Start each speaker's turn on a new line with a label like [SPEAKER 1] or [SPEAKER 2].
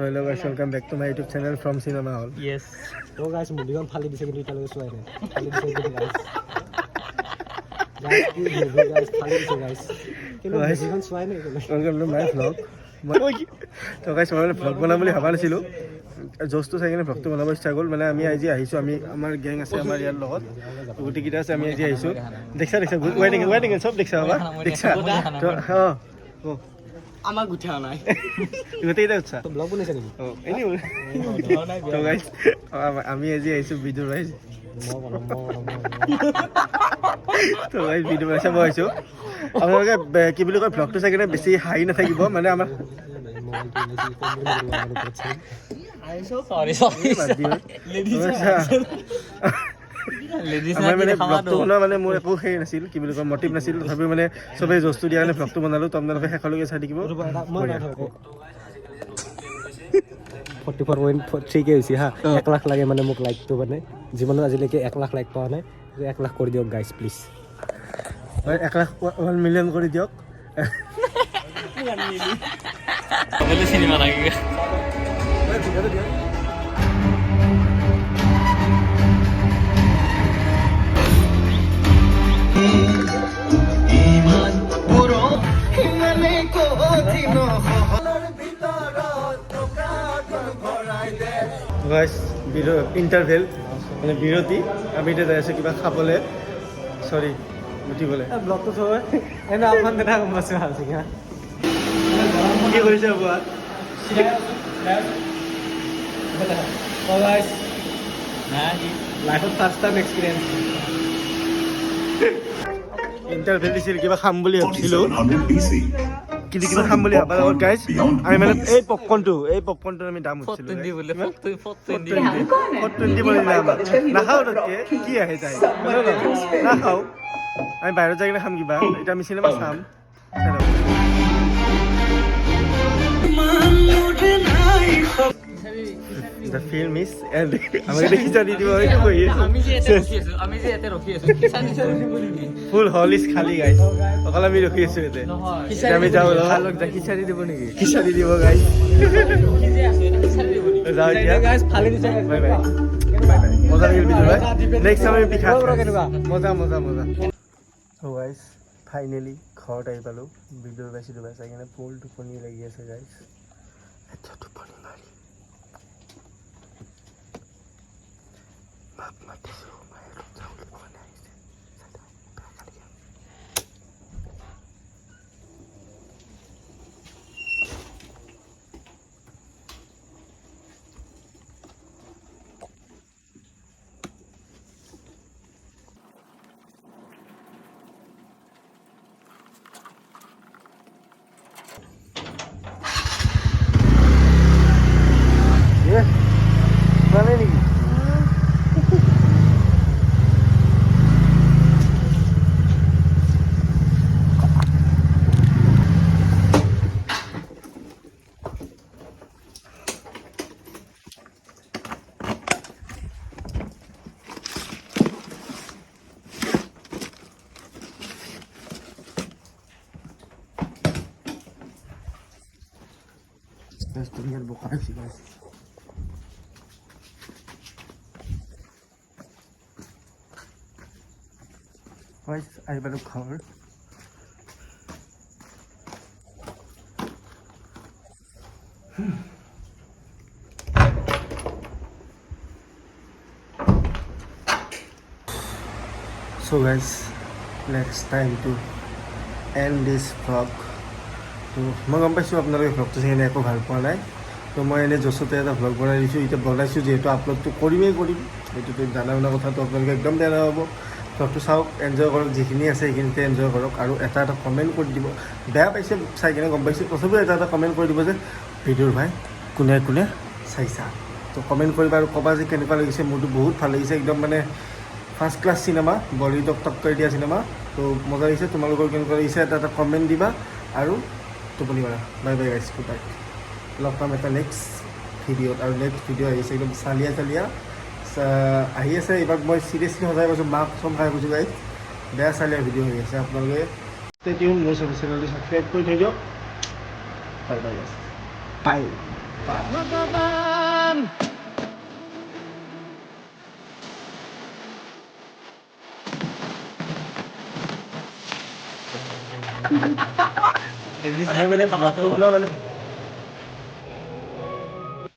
[SPEAKER 1] hello guys, welcome back to my YouTube channel from Cinema Hall.
[SPEAKER 2] Yes.
[SPEAKER 3] So guys, মুদিখন ফালি দিছে কিন্তু এতিয়ালৈকে চোৱাই নাই। ফালি দিছে কিন্তু guys. Guys, কি movie guys, ফালি দিছে guys. কিন্তু মুদিখন চোৱাই নাই কিন্তু।
[SPEAKER 1] Welcome to my vlog. তো guys, মই vlog বনাম বুলি ভাবা নাছিলো। জোস্তো চাই কিনে vlogটো বনাব ইচ্ছা গ'ল মানে আমি আজি আহিছো আমি আমাৰ গ্যাং আছে আমাৰ ইয়াৰ লগত গুটি কিটা আছে আমি আজি আহিছো দেখছা ওয়েডিং সব দেখছা বাবা দেখছা তো
[SPEAKER 2] আমার গুঠা নাই
[SPEAKER 1] গোটেইটা উৎসা
[SPEAKER 3] তো ব্লগ বনাইছে নেকি?
[SPEAKER 1] এনি তো গাইস আমি আজি আহিছো ভিডিও ভাই তো গাইস ভিডিও ভাই চাব আহিছো আপোনালোকে কি বুলি কয় vlogটো চাই কিনে বেছি হাই নাথাকিব মানে আমাৰ
[SPEAKER 2] sorry
[SPEAKER 1] আমাৰ মানে vlogটো বনোৱা মানে মোৰ একো সেই নাছিল কি বুলি কয় মটিভ নাছিল তথাপিও মানে চবেই জোস্তো দিয়া কাৰণে vlogটো বনালো তো আপোনালোকে শেষলৈকে চাই থাকিব
[SPEAKER 3] 44.3 কে হৈছে হা 1 লাখ লাগে মানে মোক লাইকটো মানে জীৱনত আজিলৈকে 1 লাখ লাইক পোৱা নাই 1 লাখ কৰি দিয়ক গাইস প্লিজ
[SPEAKER 1] 1 লাখ 1 মিলিয়ন কৰি দিয়ক
[SPEAKER 2] বলে সিনেমা লাগে
[SPEAKER 1] গাইস ইন্টারভেল মানে বিরতি আমি এটা যাই আছো কিবা খাবলে সরি উঠিবলে
[SPEAKER 3] ব্লগটো চবে এনে আপন দেখা গম পাইছে ভাল ঠিক হা
[SPEAKER 1] কি কৰিছে বুৱা
[SPEAKER 3] ও গাইস
[SPEAKER 2] না
[SPEAKER 3] লাইফত ফার্স্ট টাইম এক্সপেরিয়েন্স
[SPEAKER 1] ইন্টারভেল দিছিল কিবা খাম বুলি ভাবিছিলো কিন্তু কিবা খাম বুলি ভাবা লগত গাইস আমি মানে এই পপকৰ্নটো আমি দাম উঠিছিল
[SPEAKER 2] 420 বলে 420
[SPEAKER 1] 420 বলে দাম নাখাও তাকে কি আহে তাই নাখাও আমি বাইরে যাই কিনে খাম কিবা এটা আমি সিনেমা চাম The film is and আমাকে দেখি জানি দিব হয়তো কই
[SPEAKER 2] আমি যে এতে রখি আছো কিসানি বলিবি
[SPEAKER 1] ফুল হল ইজ খালি গাইস অকল আমি রখি আছো এতে
[SPEAKER 2] কিসানি
[SPEAKER 1] আমি যাও
[SPEAKER 3] খালক দা কিসারি দিব নেকি
[SPEAKER 1] কিসানি দিব গাইস
[SPEAKER 2] কি যে আছে এটা কিসানি দিব
[SPEAKER 1] যাও দিয়া
[SPEAKER 3] গাইস ফালি দিছে
[SPEAKER 1] বাই বাই মজা লাগিল ভিডিও ভাই নেক্সট টাইম আমি পিঠা মজা সো গাইস ফাইনালি ঘৰত আহি পালো ভিডিও বেছি দুবাৰ চাই কিনে ফুল টোপনি লাগি আছে গাইস এটা টোপনি মাৰি বাপ মাতিছো মায়ে যাবলৈ কোৱা নাই মানে নেকি Estudiar bukan sih guys. Guys, I better cover. So guys, next time to end this vlog. তো মই গম পাইছোঁ আপোনালোকে ভ্লগটো চাই কিনে একো ভাল পোৱা নাই তো মই এনেই জছতে এটা ভ্লগ বনাই দিছোঁ এতিয়া বনাইছোঁ যিহেতু আপলোডটো কৰিম এইটোতো জানা শুনা কথাটো আপোনালোকে একদম বেয়া নহ'ব ভ্লগটো চাওক এনজয় কৰক যিখিনি আছে সেইখিনিতে এনজয় কৰক আৰু এটা কমেণ্ট কৰি দিব বেয়া পাইছে চাই কিনে গম পাইছোঁ তথাপিও এটা কমেণ্ট কৰি দিব যে ভিডিঅ'ৰ ভাই কোনে কোনে চাইছা তো কমেণ্ট কৰিবা আৰু ক'বা যে কেনেকুৱা লাগিছে মোৰতো বহুত ভাল লাগিছে একদম মানে ফাৰ্ষ্ট ক্লাছ চিনেমা বলিউডক টক্কৰ দিয়া চিনেমা তো মজা লাগিছে তোমালোকৰ কেনেকুৱা লাগিছে এটা কমেণ্ট দিবা আৰু টোপনি মাৰা বাই বাই গাইছ গুড নাইট লগ পাম এটা নেক্সট ভিডিঅ'ত আৰু নেক্সট ভিডিঅ' আহিছে একদম চালিয়া আহি আছে এইবাৰ মই চিৰিয়াছলি সজাই কৈছোঁ মাক চম খাই কৈছোঁ গাইছ বেয়া চালিয়া ভিডিঅ' হৈ আছে আপোনালোকে ষ্টেটিউন মোৰ চেনেলটো ছাবস্ক্ৰাইব কৰি থৈ দিয়ক বাই বাই গাইছ বাই আমি মানে